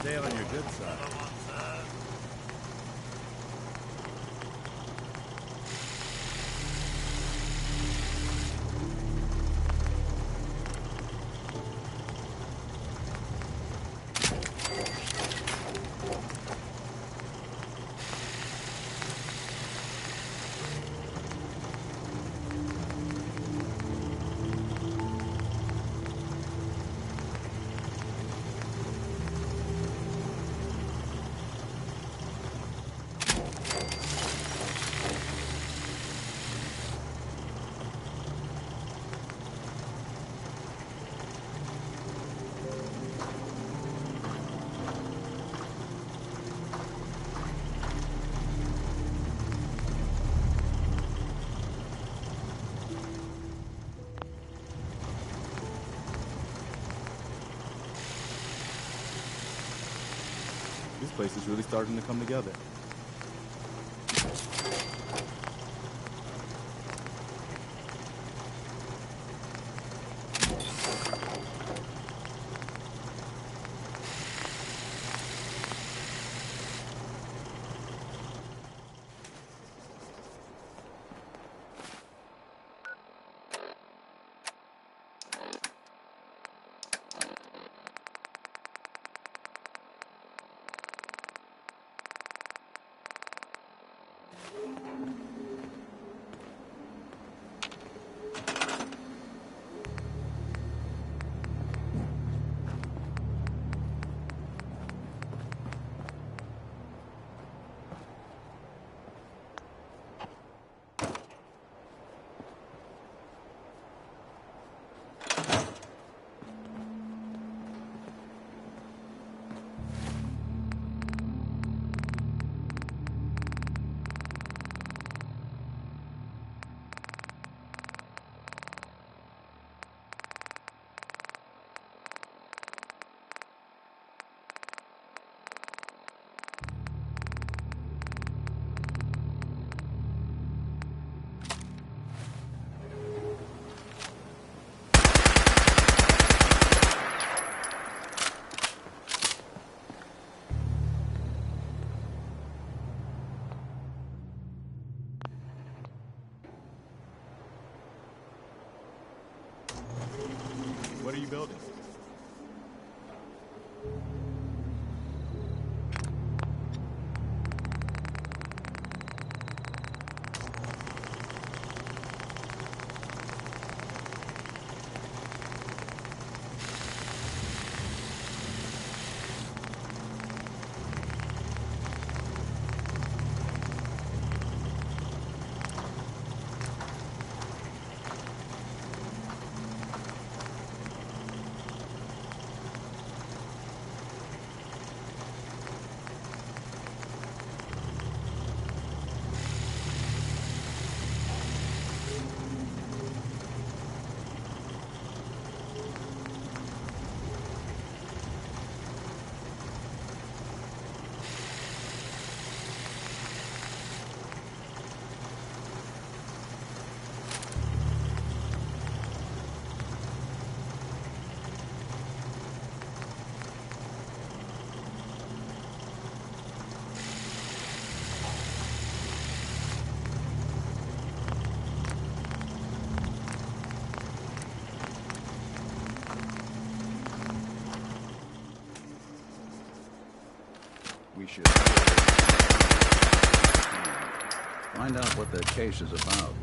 Stay on your good side. This place is really starting to come together. building. We should find out what the case is about.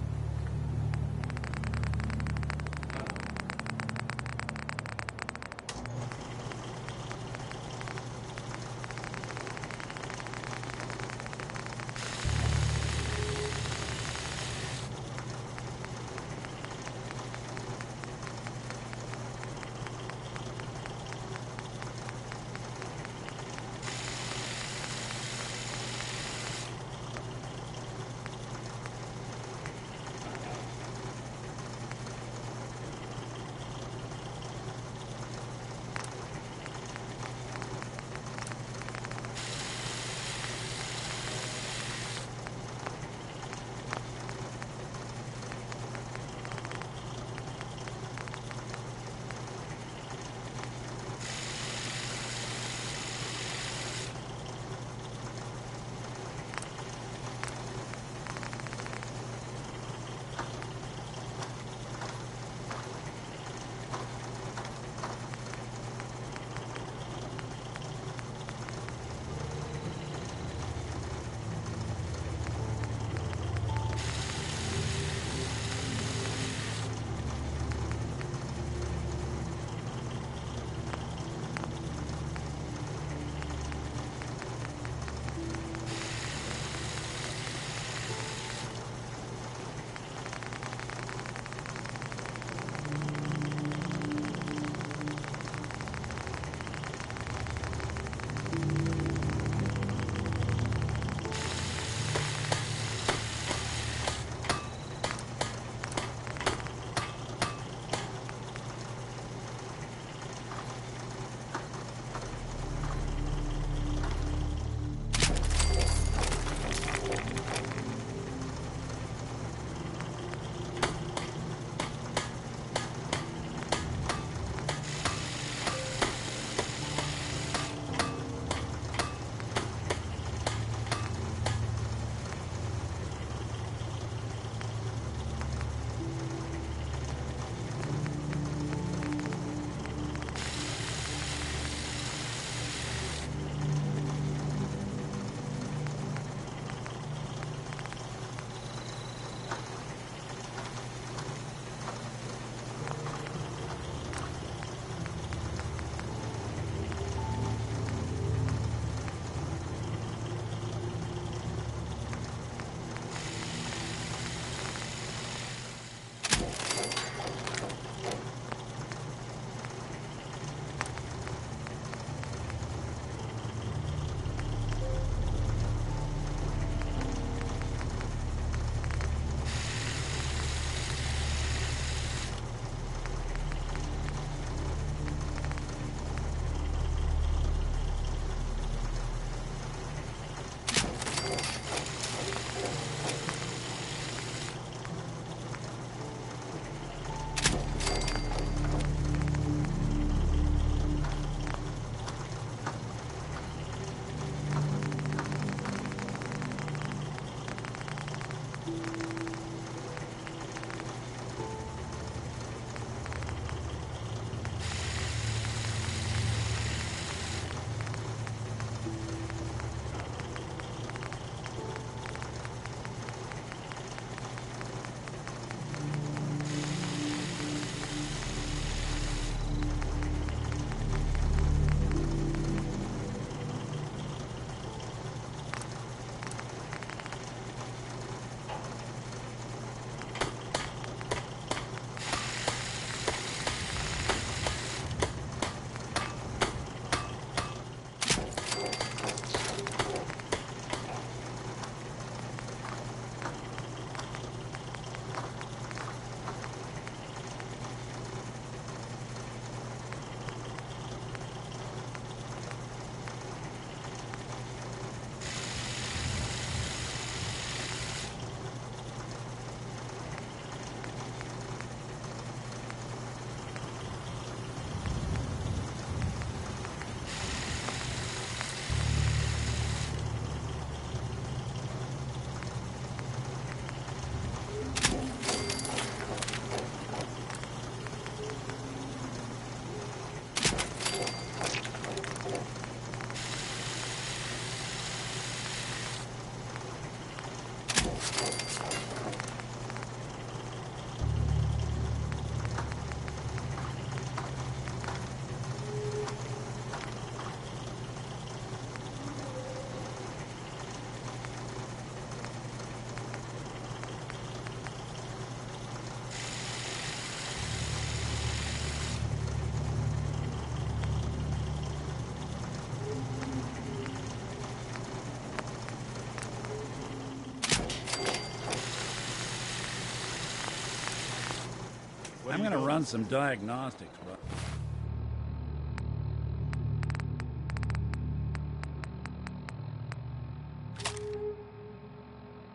I'm gonna run some diagnostics, but...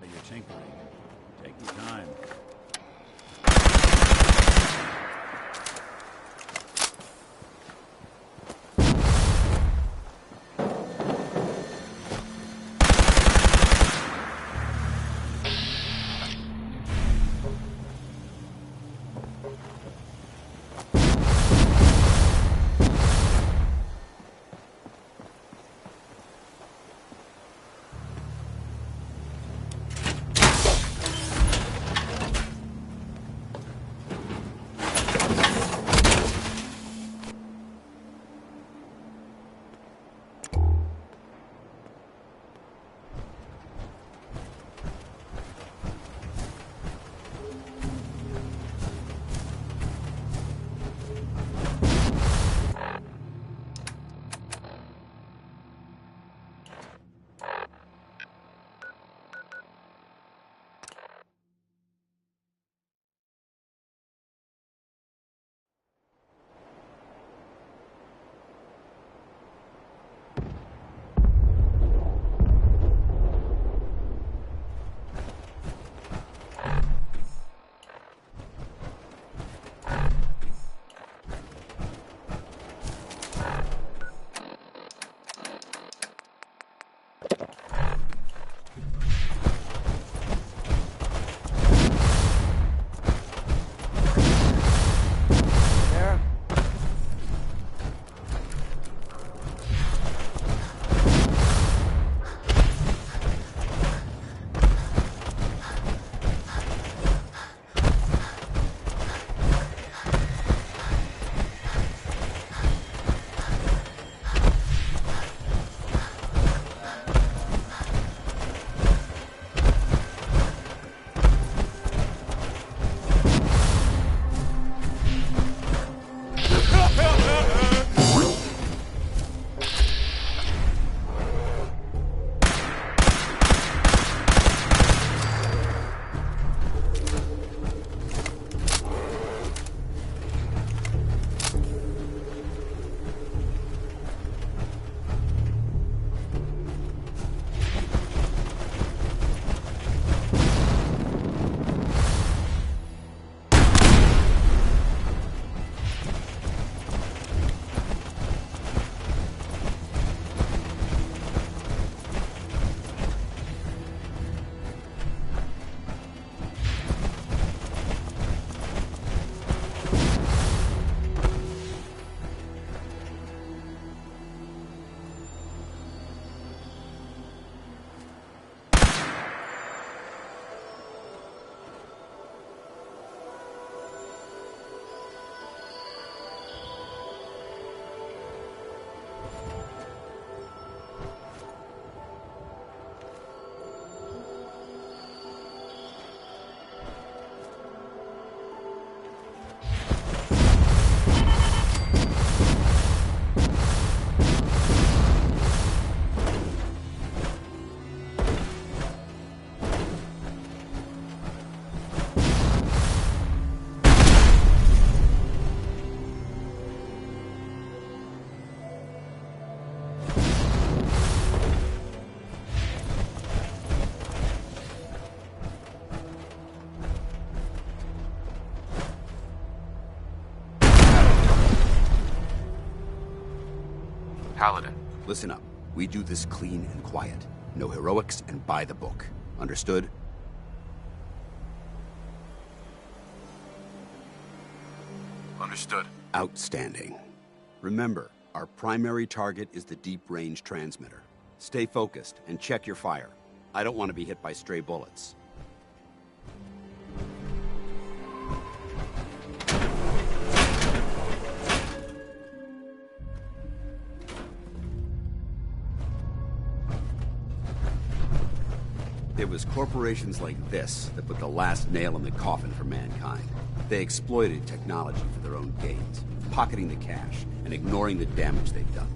You're tinkering. Take your time. Paladin. Listen up. We do this clean and quiet. No heroics and by the book. Understood? Understood. Outstanding. Remember, our primary target is the deep-range transmitter. Stay focused and check your fire. I don't want to be hit by stray bullets. It was corporations like this that put the last nail in the coffin for mankind. They exploited technology for their own gains, pocketing the cash and ignoring the damage they've done.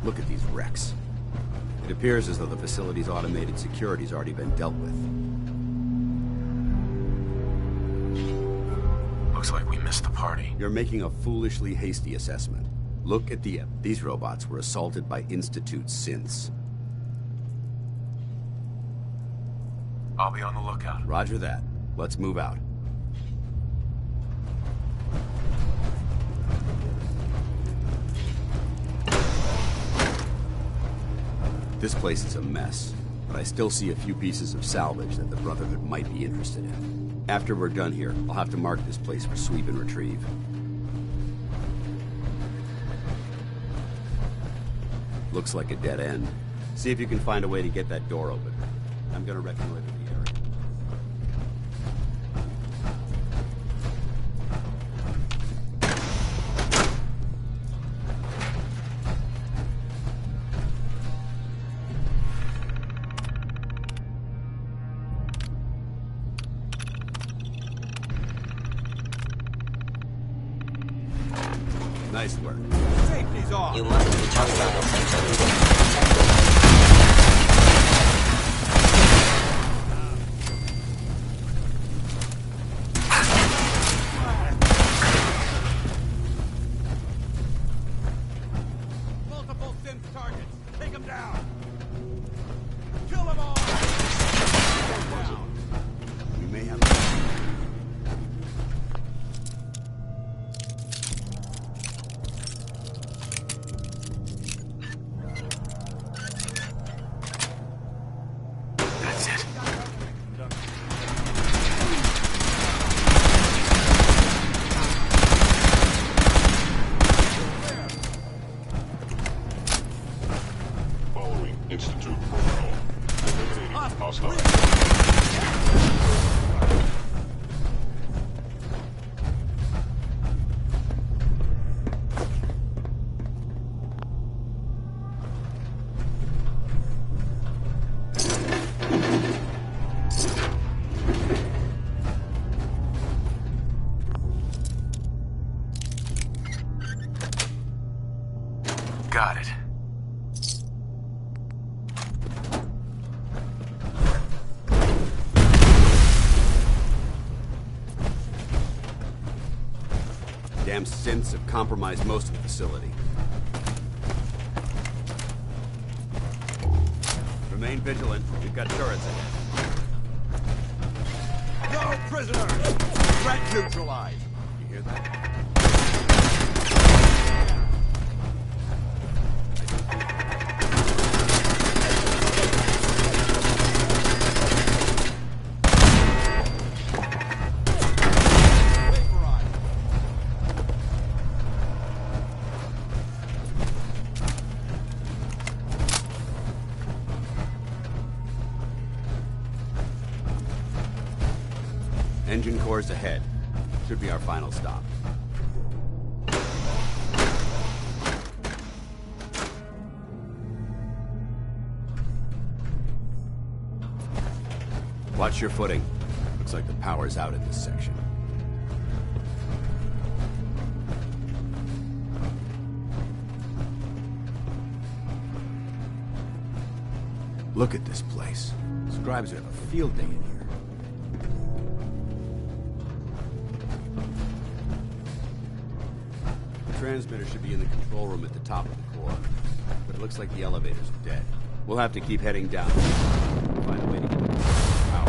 Look at these wrecks. It appears as though the facility's automated security's already been dealt with. miss the party. You're making a foolishly hasty assessment. Look at these robots were assaulted by Institute synths. I'll be on the lookout. Roger that. Let's move out. This place is a mess, but I still see a few pieces of salvage that the Brotherhood might be interested in. After we're done here, I'll have to mark this place for sweep and retrieve. Looks like a dead end. See if you can find a way to get that door open. I'm gonna reconnoiter the area. Nice work. Safety's off. You must be talking about the sensor. Multiple synth targets. Take them down. Kill them all. We may have... That's it. Following Institute protocol. Eliminating hostiles. Got it. Damn synths have compromised most of the facility. Remain vigilant. We've got turrets ahead. No prisoners! Threat neutralized. You hear that? Engine cores ahead. Should be our final stop. Watch your footing. Looks like the power's out in this section. Look at this place. Scribes would have a field day in here. The transmitter should be in the control room at the top of the core, but it looks like the elevators are dead. We'll have to keep heading down. Find a way to get the power.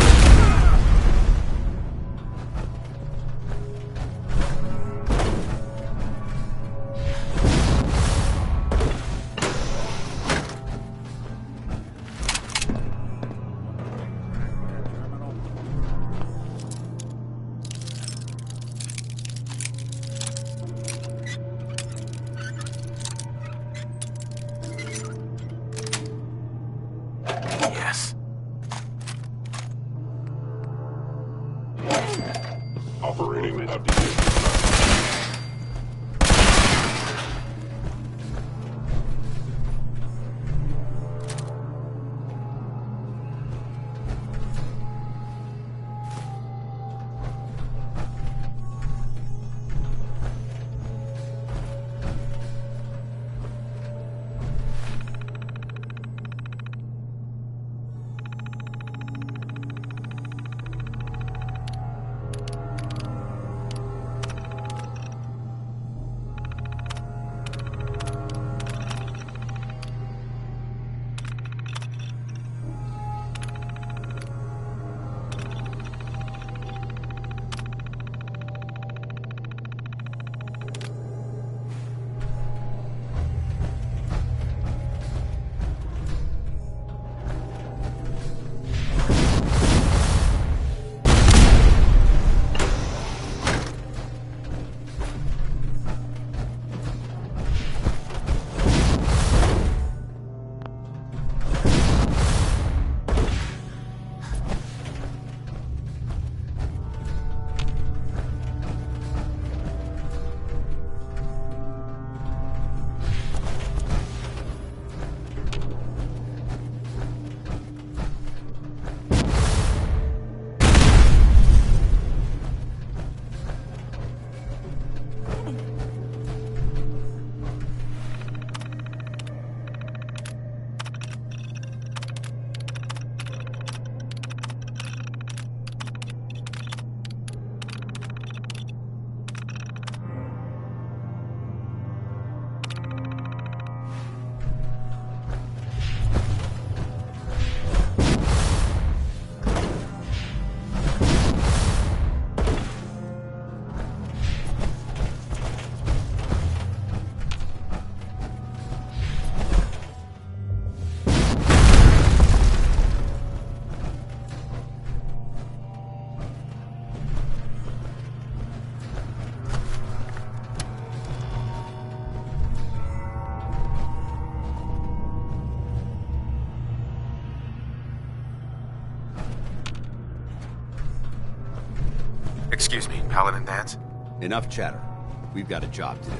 Yes. Operating at the Excuse me, Paladin Danse? Enough chatter. We've got a job to do.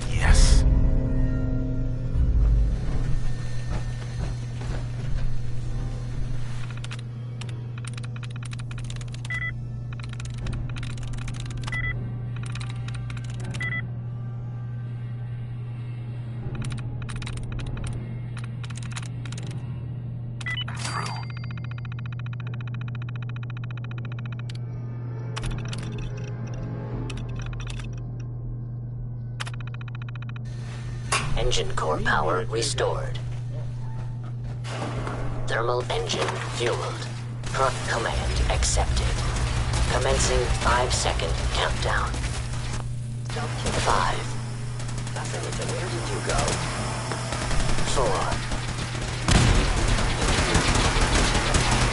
Yes. I'm through. Engine core power restored. Thermal engine fueled. Prompt command accepted. Commencing 5-second countdown. 5. Where did you go? 4.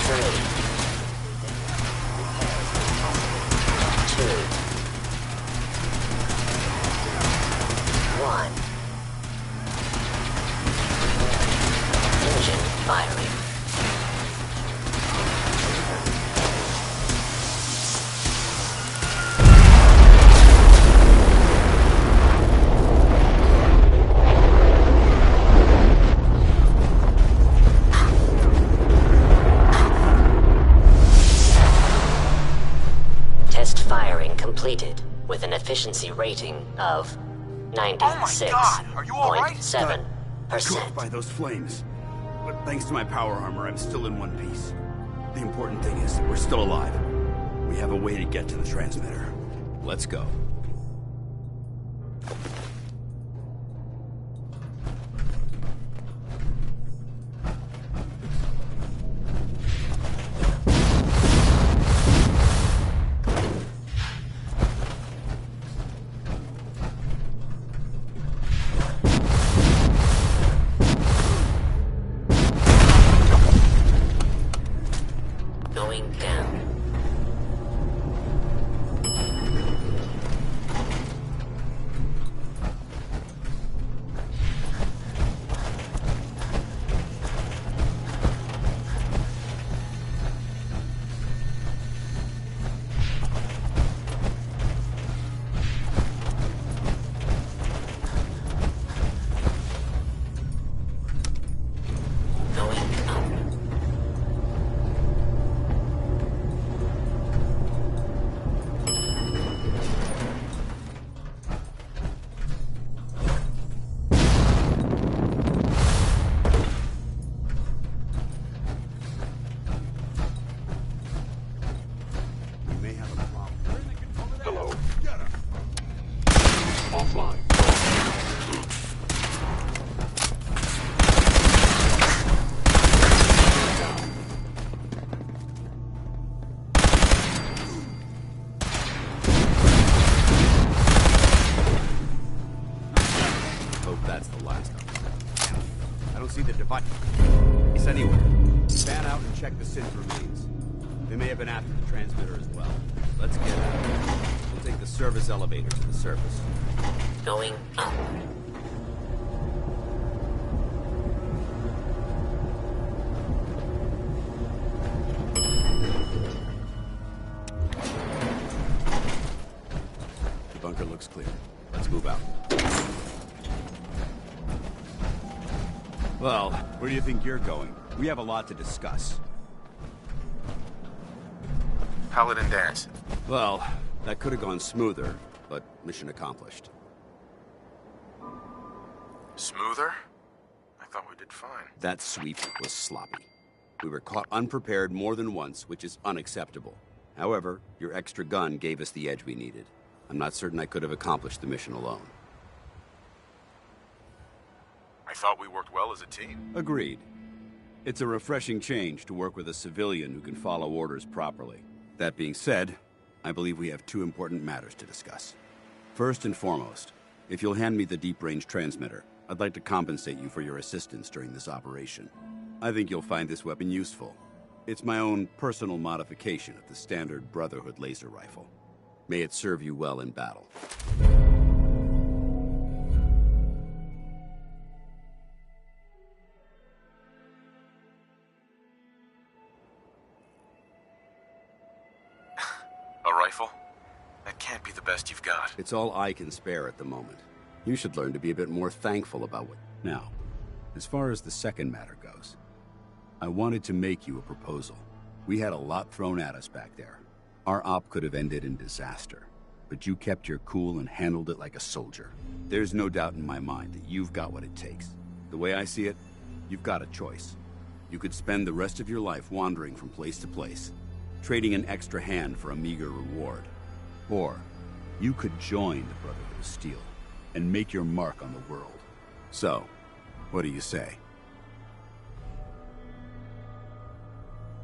3. 2. 1. Engine firing. Test firing completed with an efficiency rating of 96.7%. Cooked by those flames. But thanks to my power armor, I'm still in one piece. The important thing is that we're still alive. We have a way to get to the transmitter. Let's go. Going down. Going up. We may have a problem. Hello. Get her. Offline. Hope that's the last of them. I don't see the device. It's anywhere. Fan out and check the synth remains. They may have been after the transmitter as well. Let's get out. We'll take the service elevator to the surface. Going up. The bunker looks clear. Let's move out. Well, where do you think you're going? We have a lot to discuss. Paladin Danse. Well, that could have gone smoother, but mission accomplished. Smoother? I thought we did fine. That sweep was sloppy. We were caught unprepared more than once, which is unacceptable. However, your extra gun gave us the edge we needed. I'm not certain I could have accomplished the mission alone. I thought we worked well as a team. Agreed. It's a refreshing change to work with a civilian who can follow orders properly. That being said, I believe we have two important matters to discuss. First and foremost, if you'll hand me the deep-range transmitter, I'd like to compensate you for your assistance during this operation. I think you'll find this weapon useful. It's my own personal modification of the standard Brotherhood laser rifle. May it serve you well in battle. A rifle? That can't be the best you've got. It's all I can spare at the moment. You should learn to be a bit more thankful about what... Now, as far as the second matter goes, I wanted to make you a proposal. We had a lot thrown at us back there. Our op could have ended in disaster, but you kept your cool and handled it like a soldier. There's no doubt in my mind that you've got what it takes. The way I see it, you've got a choice. You could spend the rest of your life wandering from place to place, trading an extra hand for a meager reward. Or, you could join the Brotherhood of Steel and make your mark on the world. So, what do you say?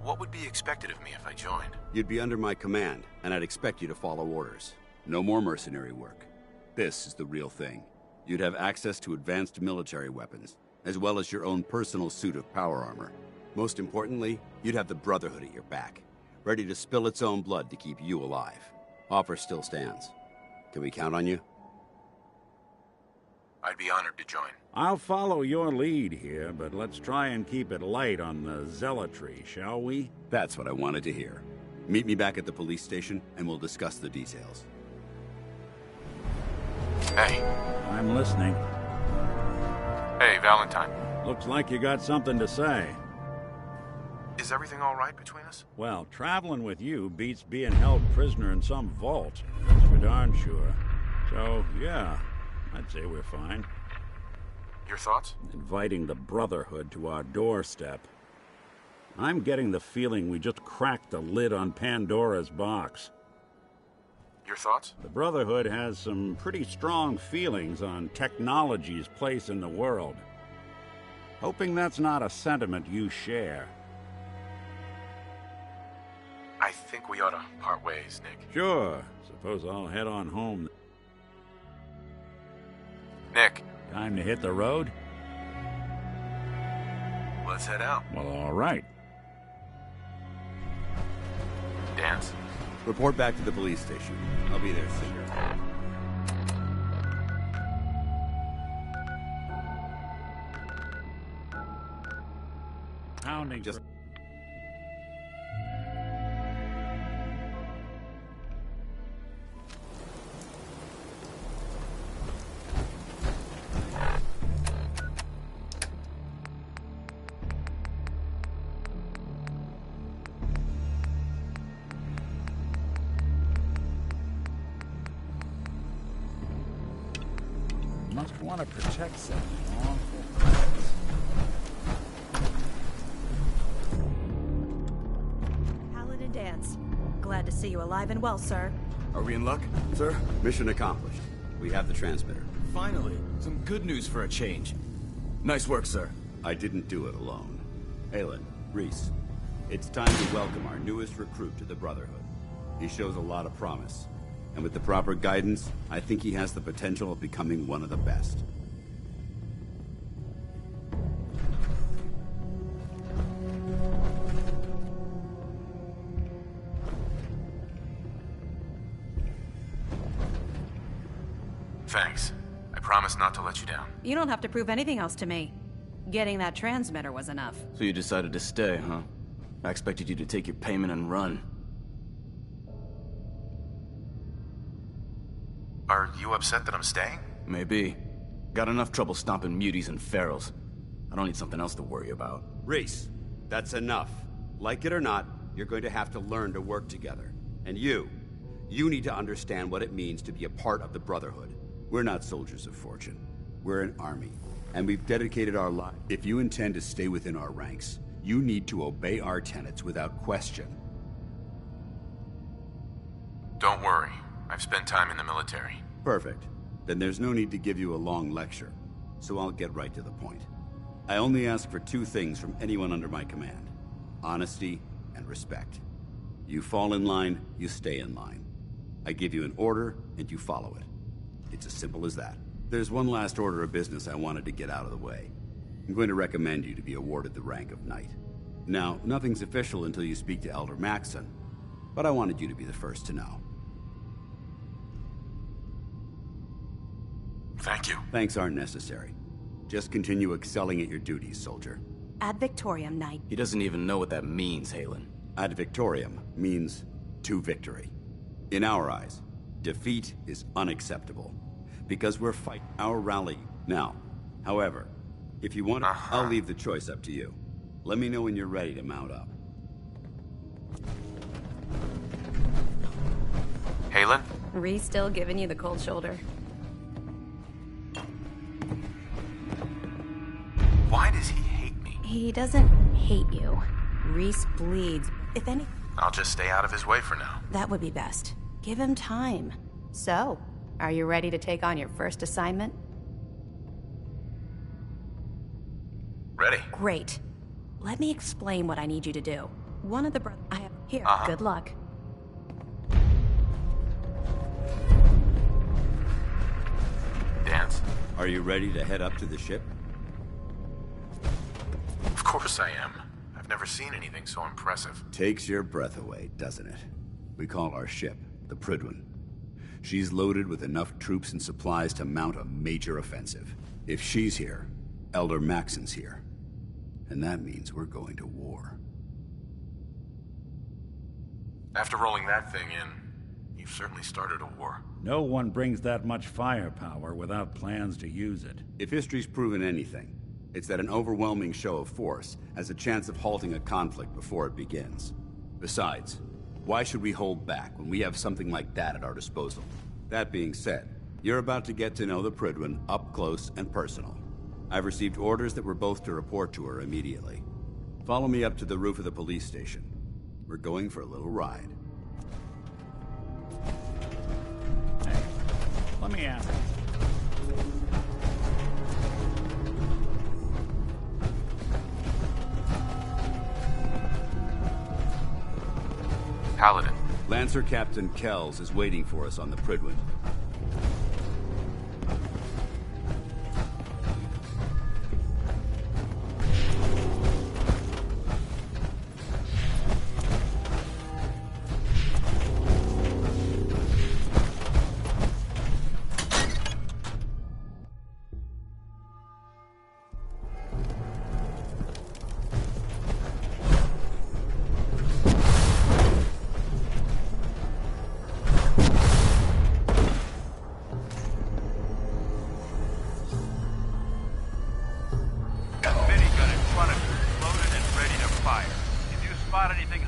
What would be expected of me if I joined? You'd be under my command, and I'd expect you to follow orders. No more mercenary work. This is the real thing. You'd have access to advanced military weapons, as well as your own personal suit of power armor. Most importantly, you'd have the Brotherhood at your back, ready to spill its own blood to keep you alive. Offer still stands. Can we count on you? I'd be honored to join. I'll follow your lead here, but let's try and keep it light on the zealotry, shall we? That's what I wanted to hear. Meet me back at the police station, and we'll discuss the details. Hey. I'm listening. Hey, Valentine. Looks like you got something to say. Is everything all right between us? Well, traveling with you beats being held prisoner in some vault. That's for darn sure. So, yeah, I'd say we're fine. Your thoughts? Inviting the Brotherhood to our doorstep. I'm getting the feeling we just cracked the lid on Pandora's box. Your thoughts? The Brotherhood has some pretty strong feelings on technology's place in the world. Hoping that's not a sentiment you share. I think we ought to part ways, Nick. Sure. Suppose I'll head on home. Nick. Time to hit the road? Let's head out. Well, all right. Danse. Report back to the police station. I'll be there soon. Pounding. Just... Must want to protect some awful. Paladin Danse. Glad to see you alive and well, sir. Are we in luck, sir? Mission accomplished. We have the transmitter. Finally, some good news for a change. Nice work, sir. I didn't do it alone. Aylin, Reese, it's time to welcome our newest recruit to the Brotherhood. He shows a lot of promise. And with the proper guidance, I think he has the potential of becoming one of the best. Thanks. I promise not to let you down. You don't have to prove anything else to me. Getting that transmitter was enough. So you decided to stay, huh? I expected you to take your payment and run. Are you upset that I'm staying? Maybe. Got enough trouble stomping muties and ferals. I don't need something else to worry about. Reese, that's enough. Like it or not, you're going to have to learn to work together. And you need to understand what it means to be a part of the Brotherhood. We're not soldiers of fortune. We're an army, and we've dedicated our lives. If you intend to stay within our ranks, you need to obey our tenets without question. Don't worry. I've spent time in the military. Perfect. Then there's no need to give you a long lecture, so I'll get right to the point. I only ask for two things from anyone under my command: honesty and respect. You fall in line, you stay in line. I give you an order, and you follow it. It's as simple as that. There's one last order of business I wanted to get out of the way. I'm going to recommend you to be awarded the rank of Knight. Now, nothing's official until you speak to Elder Maxson, but I wanted you to be the first to know. Thank you. Thanks aren't necessary. Just continue excelling at your duties, soldier. Ad Victoriam, Knight. He doesn't even know what that means, Haylen. Ad Victoriam means to victory. In our eyes, defeat is unacceptable, because we're fighting our rally now. However, if you want, I'll leave the choice up to you. Let me know when you're ready to mount up. Haylen? Reese still giving you the cold shoulder. Why does he hate me? He doesn't hate you. Reese bleeds. If any... I'll just stay out of his way for now. That would be best. Give him time. So, are you ready to take on your first assignment? Ready? Great. Let me explain what I need you to do. One of the brothers I have here. Good luck. Dance? Are you ready to head up to the ship? Of course I am. I've never seen anything so impressive. Takes your breath away, doesn't it? We call our ship the Prydwen. She's loaded with enough troops and supplies to mount a major offensive. If she's here, Elder Maxson's here. And that means we're going to war. After rolling that thing in, you've certainly started a war. No one brings that much firepower without plans to use it. If history's proven anything, it's that an overwhelming show of force has a chance of halting a conflict before it begins. Besides, why should we hold back when we have something like that at our disposal? That being said, you're about to get to know the Prydwen up close and personal. I've received orders that we're both to report to her immediately. Follow me up to the roof of the police station. We're going for a little ride. Hey, let me ask you. Paladin. Lancer Captain Kells is waiting for us on the Prydwen.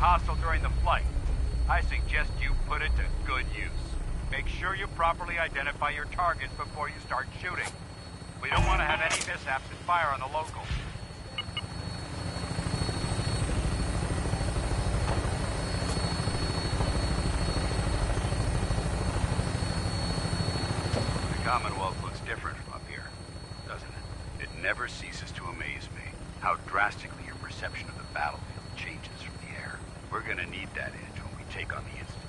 hostile during the flight. I suggest you put it to good use. Make sure you properly identify your target before you start shooting. We don't want to have any mishaps and fire on the locals. The Commonwealth looks different from up here, doesn't it? It never ceases to amaze me how drastically your perception of the battlefield changes from the air. We're gonna need that edge when we take on the Institute.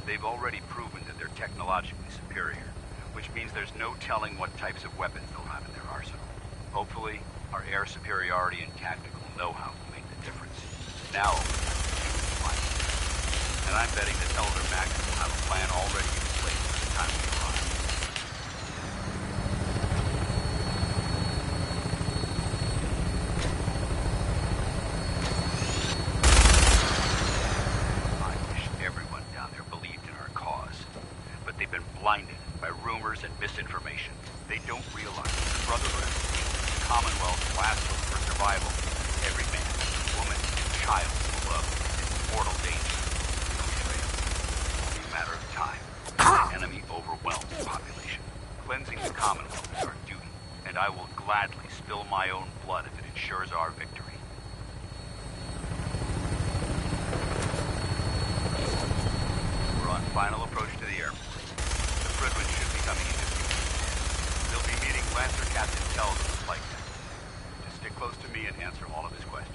They've already proven that they're technologically superior, which means there's no telling what types of weapons they'll have in their arsenal. Hopefully, our air superiority and tactical know-how will make the difference. Now, and I'm betting that Elder Max will have a plan already in place by the time we arrive. I wish everyone down there believed in our cause, but they've been blinded by rumors and misinformation. They don't realize the Brotherhood is Commonwealth's last hope for survival. Every man, woman, and child below is in mortal danger. No trail. Only a matter of time. The enemy overwhelms the population. Cleansing the Commonwealth is our duty, and I will gladly spill my own blood if it ensures our victory. We're on final approach to the airport. The Fridwin should be coming into view. They'll be meeting Lancer Captain Kells on the flight deck. Just stick close to me and answer all of his questions.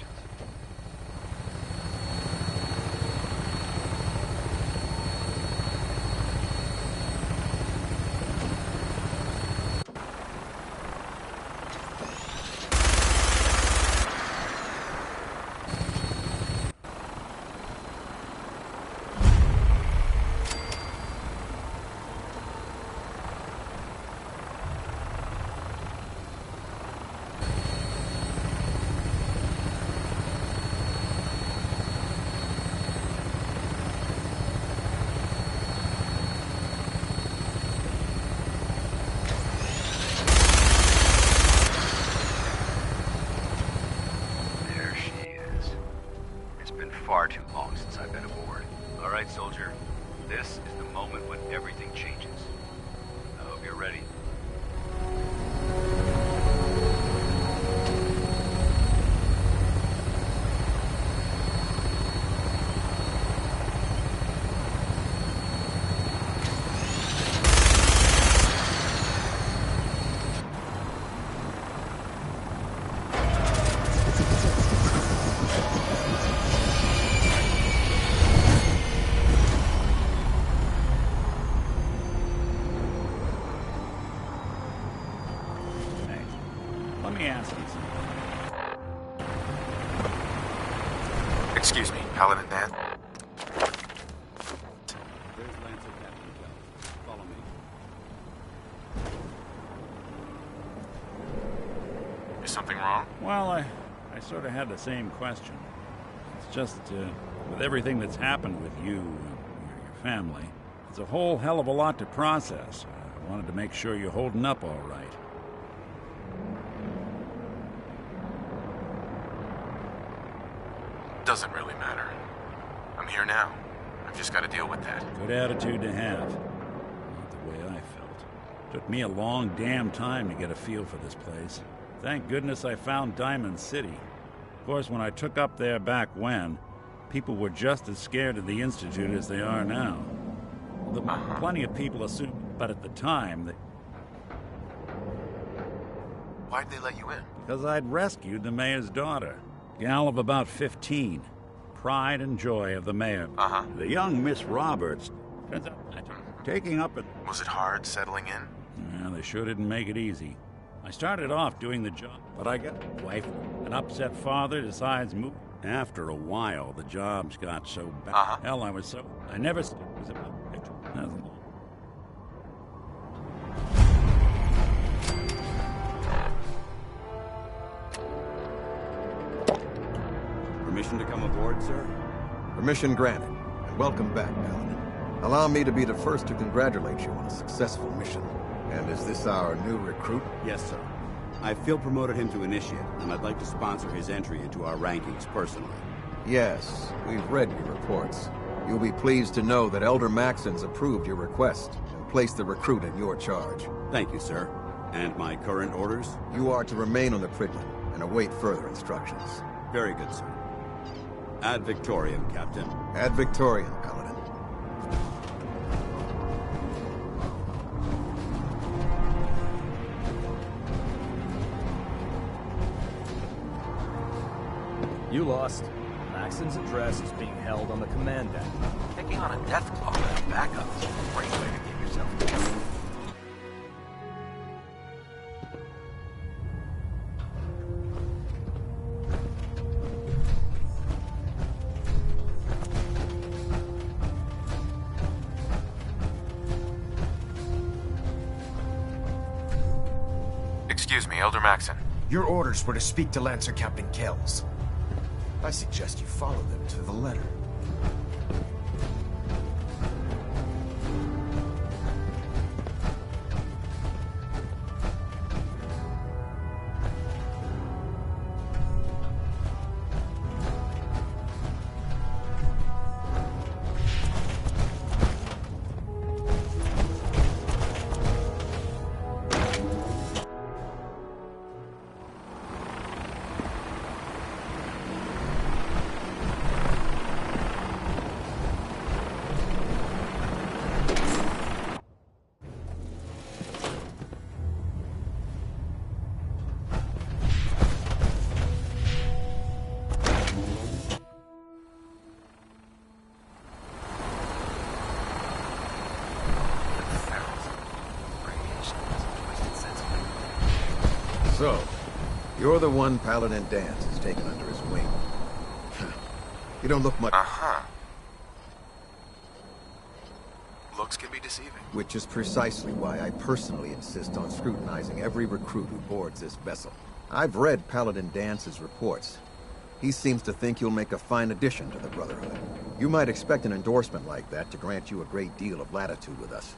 Far too long since I've been aboard. All right, soldier. This is the moment when everything changes. I hope you're ready. Let me ask you something. Excuse me, Paladin Dan? There's Lancer Captain Kells. Follow me. Is something wrong? Well, I sort of had the same question. It's just, with everything that's happened with you and your family, it's a whole hell of a lot to process. I wanted to make sure you're holding up all right. Doesn't really matter. I'm here now. I've just got to deal with that. Good attitude to have. Not the way I felt. Took me a long damn time to get a feel for this place. Thank goodness I found Diamond City. Of course, when I took up there back when, people were just as scared of the Institute as they are now. Plenty of people assumed, but at the time, Why'd they let you in? because I'd rescued the mayor's daughter. Gal of about 15. Pride and joy of the mayor. Uh-huh. The young Miss Roberts. Turns out, taking up a... Was it hard settling in? Well, they sure didn't make it easy. I started off doing the job, but I got a wife. An upset father decides move. After a while, the jobs got so bad. Uh-huh. Hell, I never... It was about... Permission to come aboard, sir? Permission granted, and welcome back, Paladin. Allow me to be the first to congratulate you on a successful mission. And is this our new recruit? Yes, sir. I feel promoted him to initiate, and I'd like to sponsor his entry into our rankings personally. Yes, we've read your reports. You'll be pleased to know that Elder Maxon's approved your request and placed the recruit in your charge. Thank you, sir. And my current orders? You are to remain on the Fridwin and await further instructions. Very good, sir. Ad Victoriam, Captain. Ad Victoriam, Paladin. You lost. Maxon's address is being held on the command deck. Taking on a death claw without backup is a great way to give yourself killed. Excuse me, Elder Maxon. Your orders were to speak to Lancer Captain Kells. I suggest you follow them to the letter. So, you're the one Paladin Danse has taken under his wing. You don't look much... Uh-huh. Looks can be deceiving. Which is precisely why I personally insist on scrutinizing every recruit who boards this vessel. I've read Paladin Danse's reports. He seems to think you'll make a fine addition to the Brotherhood. You might expect an endorsement like that to grant you a great deal of latitude with us.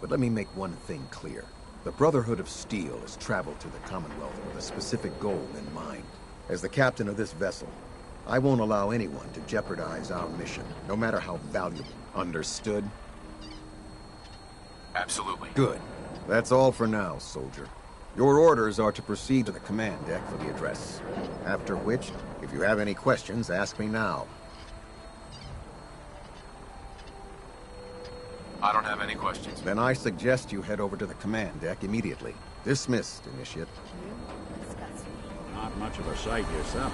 But let me make one thing clear. The Brotherhood of Steel has traveled to the Commonwealth with a specific goal in mind. As the captain of this vessel, I won't allow anyone to jeopardize our mission, no matter how valuable. Understood? Absolutely. Good. That's all for now, soldier. Your orders are to proceed to the command deck for the address. After which, if you have any questions, ask me now. I don't have any questions. Then I suggest you head over to the command deck immediately. Dismissed, Initiate. Not much of a sight yourself.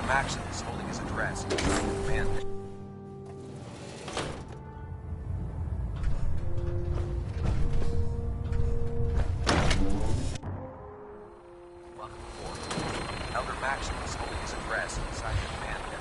Maxson is holding his address. Command. Welcome aboard. Elder Maxson is holding his address inside the command deck.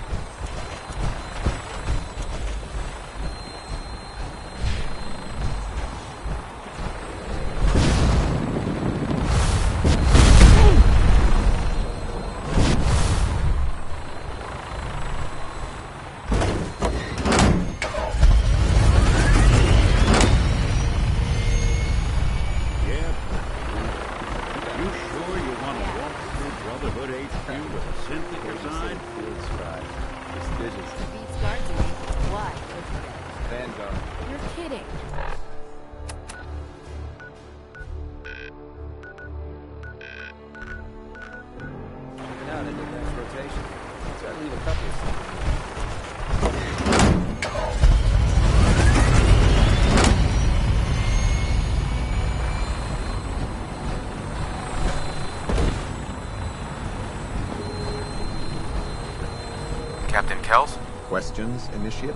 Captain Kells? Questions, Initiate?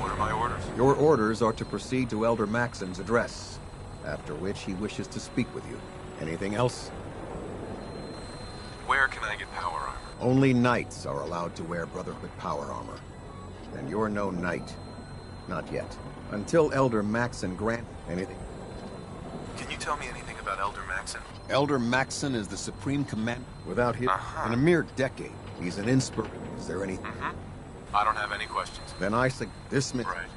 What are my orders? Your orders are to proceed to Elder Maxson's address, after which he wishes to speak with you. Anything else? Where can I get power armor? Only knights are allowed to wear Brotherhood power armor. And you're no knight. Not yet. Until Elder Maxson grant anything. Can you tell me anything about Elder Maxson? Elder Maxson is the supreme commander. Without him, in a mere decade, he's an inspiration. Is there any... I don't have any questions. Then I say dismiss... Right.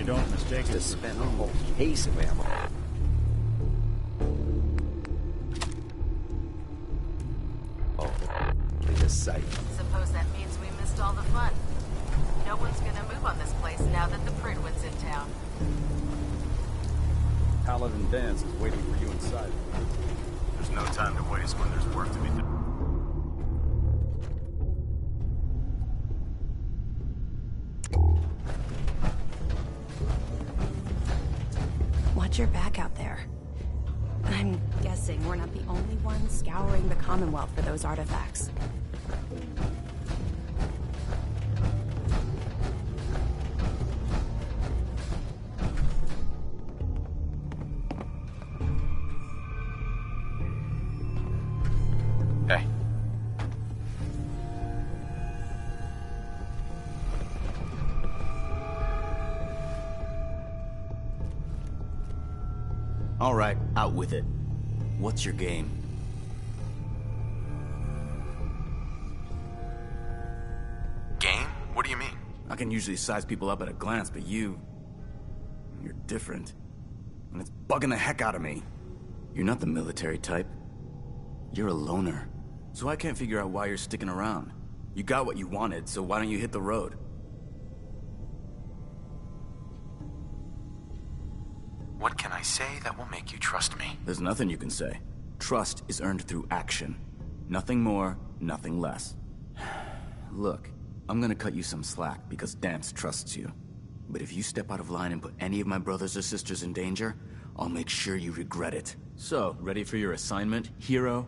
They don't mistake it. To spend a whole case of ammo. Oh, look at sight. Suppose that means we missed all the fun. No one's gonna move on this place now that the Prydwen's in town. Paladin Danse is waiting for you inside. There's no time to waste when there's work to be done. Watch your back out there. I'm guessing we're not the only ones scouring the Commonwealth for those artifacts. Hey. All right, out with it. What's your game? Game? What do you mean? I can usually size people up at a glance, but you're different. And it's bugging the heck out of me. You're not the military type. You're a loner. So I can't figure out why you're sticking around. You got what you wanted, so why don't you hit the road? What can I say that will make you trust me? There's nothing you can say. Trust is earned through action. Nothing more, nothing less. Look, I'm gonna cut you some slack because Danse trusts you. But if you step out of line and put any of my brothers or sisters in danger, I'll make sure you regret it. So, ready for your assignment, hero?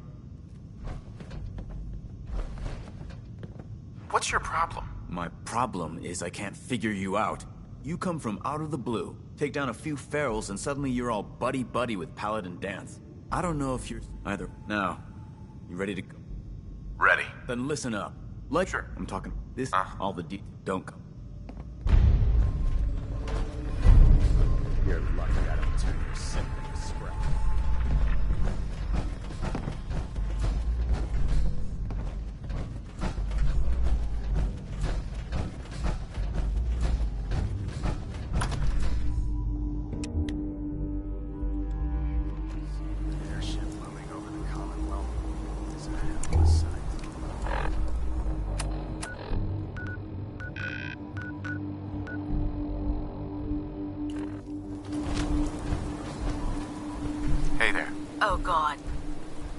What's your problem? My problem is I can't figure you out. You come from out of the blue, take down a few ferals, and suddenly you're all buddy-buddy with Paladin Danse. I don't know if you're either. Now, you ready to go? Ready. Then listen up. Like, sure. I'm talking this, all the don't come. You're lucky I don't turn your sick into scrap. Airship looming over the Commonwealth is a hell of a sight. Hey there. Oh god.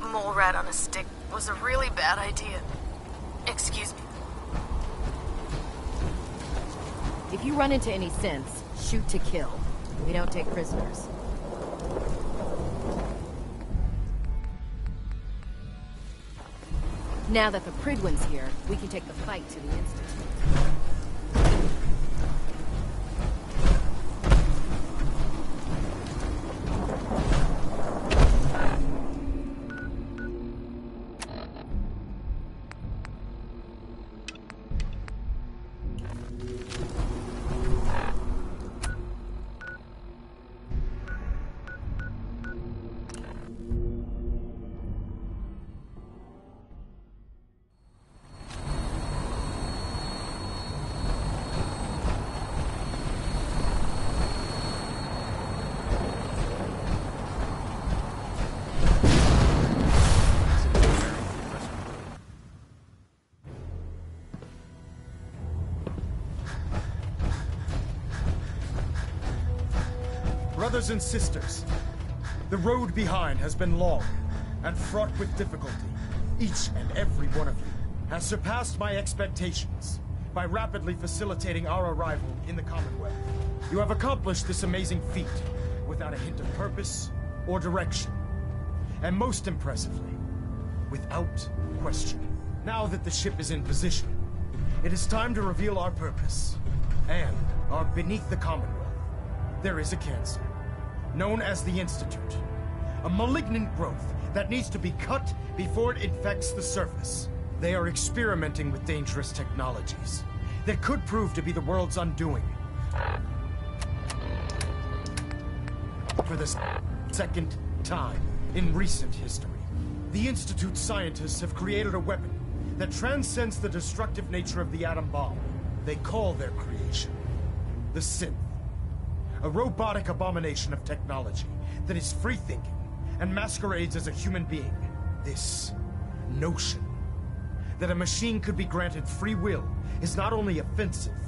Mole rat on a stick was a really bad idea. Excuse me. If you run into any synths, shoot to kill. We don't take prisoners. Now that the Prydwen's here, we can take the fight to the Institute. Brothers and sisters, the road behind has been long and fraught with difficulty. Each and every one of you has surpassed my expectations by rapidly facilitating our arrival in the Commonwealth. You have accomplished this amazing feat without a hint of purpose or direction. And most impressively, without question. Now that the ship is in position, it is time to reveal our purpose. And beneath the Commonwealth, there is a cancer, known as the Institute. A malignant growth that needs to be cut before it infects the surface. They are experimenting with dangerous technologies that could prove to be the world's undoing. For the second time in recent history, the Institute's scientists have created a weapon that transcends the destructive nature of the atom bomb. They call their creation the Synth. A robotic abomination of technology that is free-thinking and masquerades as a human being. This notion that a machine could be granted free will is not only offensive,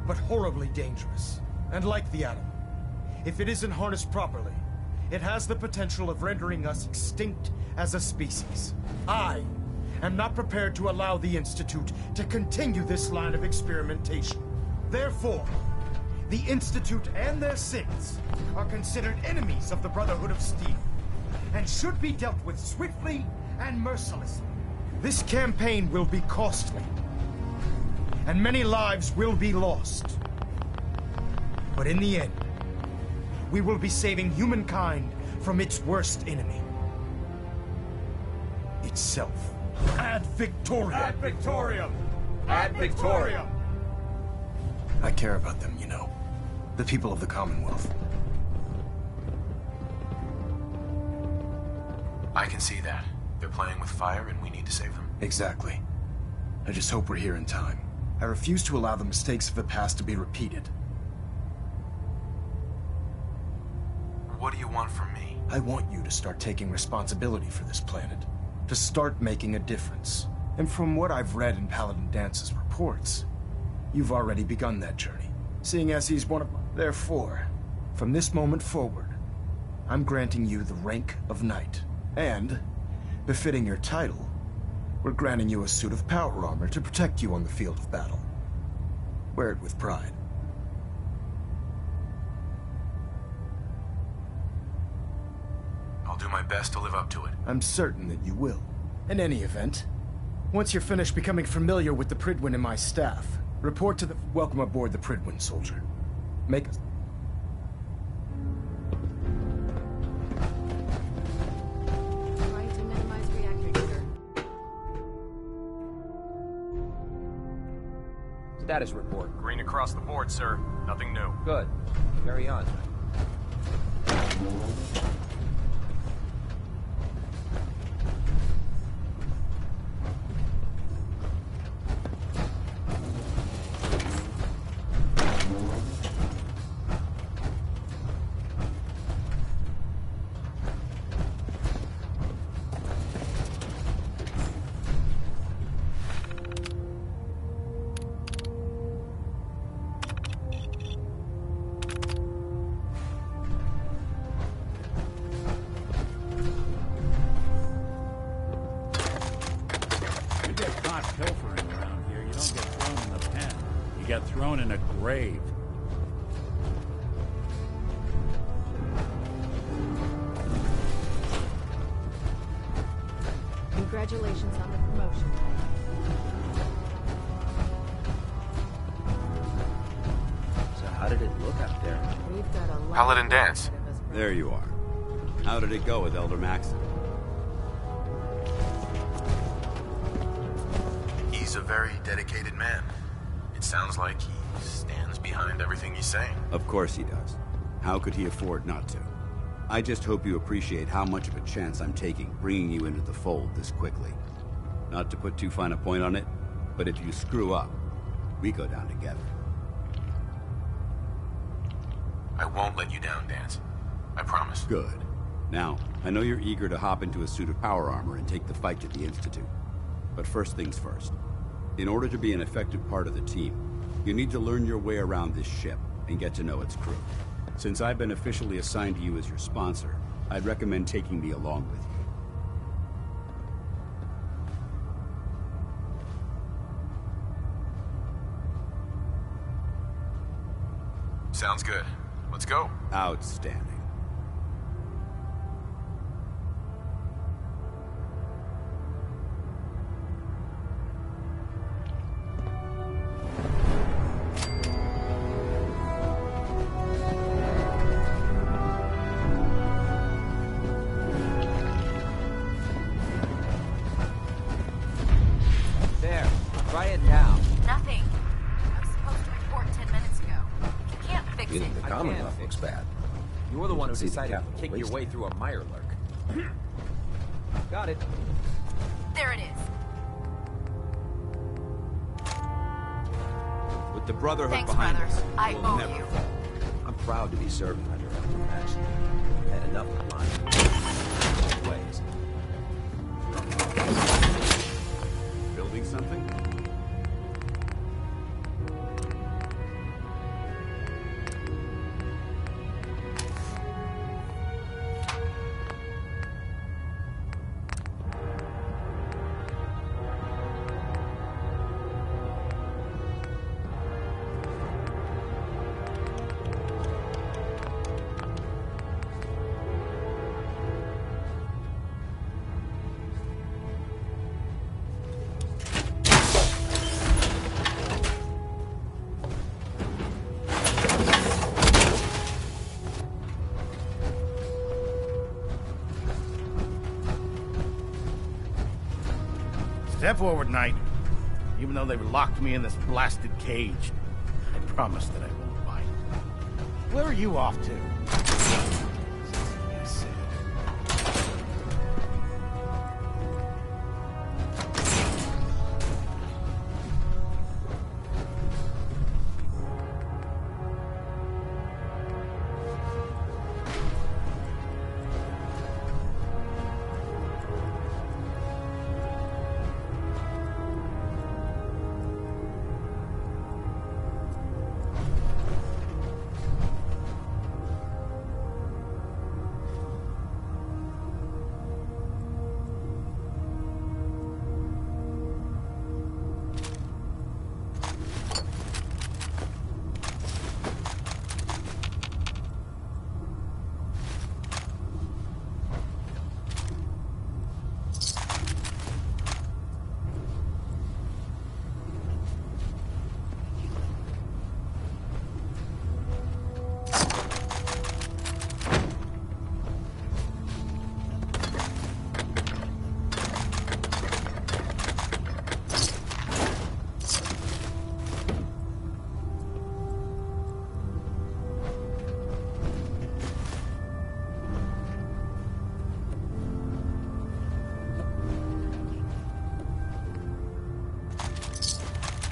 but horribly dangerous. And like the atom, if it isn't harnessed properly, it has the potential of rendering us extinct as a species. I am not prepared to allow the Institute to continue this line of experimentation. Therefore, the Institute and their sins are considered enemies of the Brotherhood of Steel, and should be dealt with swiftly and mercilessly. This campaign will be costly, and many lives will be lost. But in the end, we will be saving humankind from its worst enemy. Itself. Ad Victoriam! Ad Victoriam! Ad Victoriam! I care about them, you know. The people of the Commonwealth. I can see that. They're playing with fire and we need to save them. Exactly. I just hope we're here in time. I refuse to allow the mistakes of the past to be repeated. What do you want from me? I want you to start taking responsibility for this planet. To start making a difference. And from what I've read in Paladin Dance's reports, you've already begun that journey. Seeing as he's one of my... Therefore, from this moment forward, I'm granting you the rank of Knight. And, befitting your title, we're granting you a suit of power armor to protect you on the field of battle. Wear it with pride. I'll do my best to live up to it. I'm certain that you will. In any event, once you're finished becoming familiar with the Prydwen and my staff, report to the... Welcome aboard the Prydwen, soldier. Make us... Trying to minimize reactor jitter. Status report. Green across the board, sir. Nothing new. Good. Carry on. Pilfering around here, you don't get thrown in the pen. You get thrown in a grave. Congratulations on the promotion. So how did it look out there? We've got a lot. Paladin Dance. There you are. How did it go with Elder Maxon? He's a very dedicated man. It sounds like he stands behind everything he's saying. Of course he does. How could he afford not to? I just hope you appreciate how much of a chance I'm taking bringing you into the fold this quickly. Not to put too fine a point on it, but if you screw up, we go down together. I won't let you down, Dance. I promise. Good. Now, I know you're eager to hop into a suit of power armor and take the fight to the Institute. But first things first. In order to be an effective part of the team, you need to learn your way around this ship and get to know its crew. Since I've been officially assigned to you as your sponsor, I'd recommend taking me along with you. Sounds good. Let's go. Outstanding. There. Try it now. Nothing. I was supposed to report 10 minutes ago. You can't fix it. The Commonwealth looks bad. You're the one who decided to kick your way through a Mirelurk. Got it. There it is. With the Brotherhood Thanks, behind brother. us, I we'll owe never you. fall. I'm proud to be serving under Elder Max. Had enough of mine. Ways. Building something? Step forward, Knight. Even though they've locked me in this blasted cage, I promise that I won't bite. Where are you off to? Yes,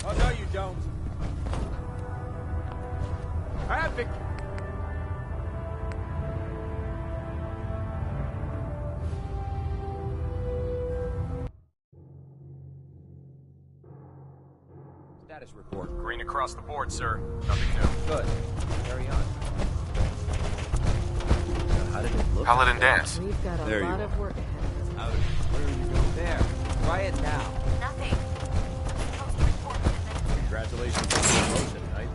Oh, no, you don't. I have victory. Status report. Green across the board, sir. Nothing new. Good. Carry on. So how did it look? Paladin Dance. We've got a There you lot are. of work ahead of us. Where are you going? There. Try it now. Nothing. Supposed to report in a minute. Congratulations on the promotion, Knight.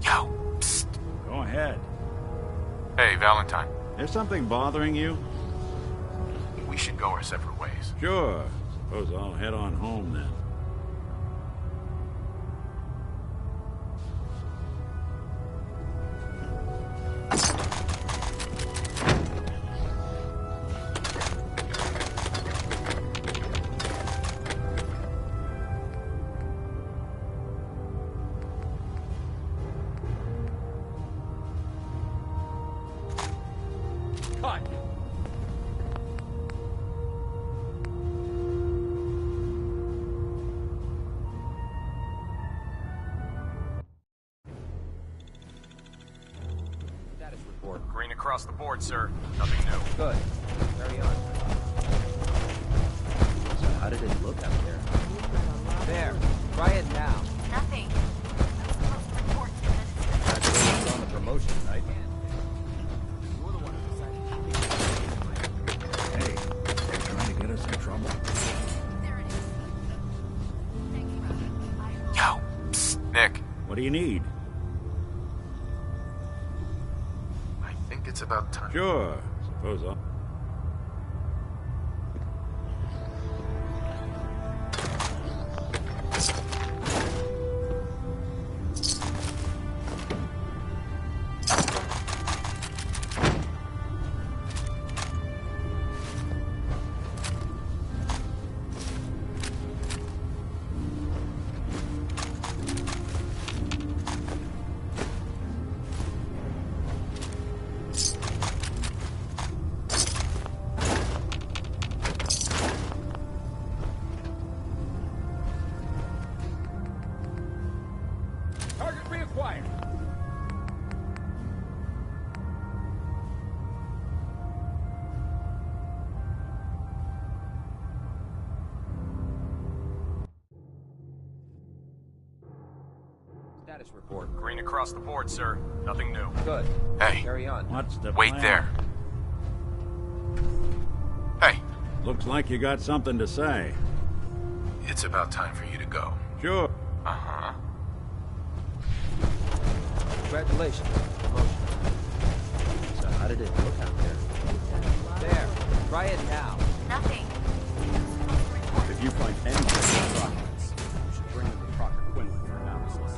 Yo, psst. Go ahead. Hey, Valentine. There's something bothering you? We should go our separate ways. Sure. Suppose I'll head on home then. Cut. Status report. Green across the board, sir. Nothing new. Good. Carry on. So how did it look out there? There. Try it now. Nothing. I'm supposed to report in a minute. Congratulations on the promotion, Knight. Hey, they're trying to get us in trouble. There it is. Thank you, Robbie. Yo, psst. Nick, What do you need? I think it's about time. Sure. Suppose I'll... Status report. Green across the board, sir. Nothing new. Good. Hey. Carry on. What's the Wait plan? there. Hey. Looks like you got something to say. It's about time for you to go. Sure. Uh-huh. Congratulations. Promotion. So how did it look out there? There. Try it now. Nothing. If you find any documents, you should bring them to Proctor Quinlan for analysis.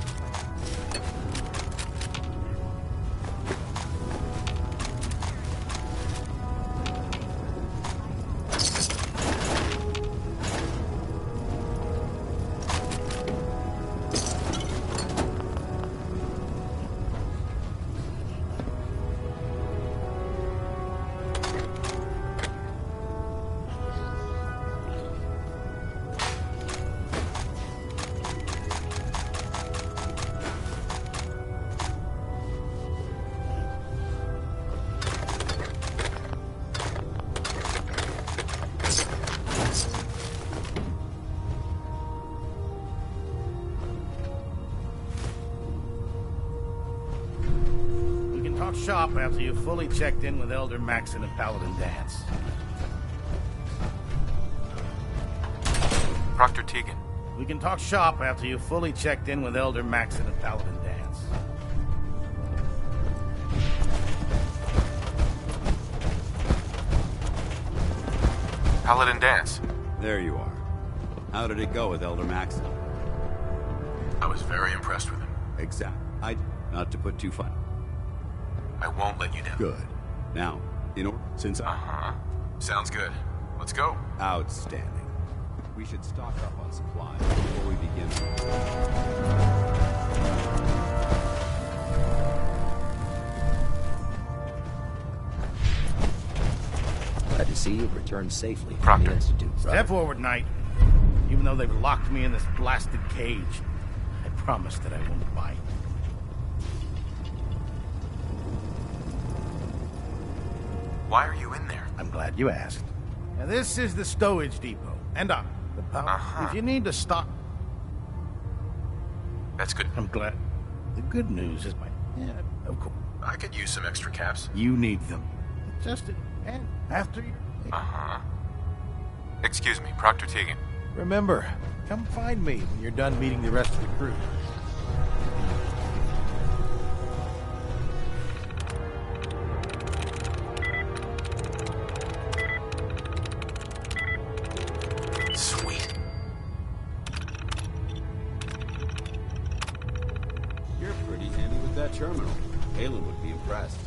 Shop after you've fully checked in with Elder Maxon and Paladin Danse. Proctor Tegan. We can talk shop after you've fully checked in with Elder Maxon and Paladin Danse. Paladin Danse. There you are. How did it go with Elder Maxon? I was very impressed with him. Exactly. Not to put too fine. I won't let you down. Good. Now, since Uh-huh. Sounds good. Let's go. Outstanding. We should stock up on supplies before we begin. Glad to see you've returned safely from the Institute. Step forward, Knight. Even though they've locked me in this blasted cage, I promise that I won't bite. Why are you in there? I'm glad you asked. Now, this is the stowage depot. And the power. If you need to stop... That's good. I'm glad. The good news is yeah, of course. I could use some extra caps. You need them. Just and after you... Uh-huh. Excuse me, Proctor Tegan. Remember, come find me when you're done meeting the rest of the crew. Terminal. Halen would be impressed.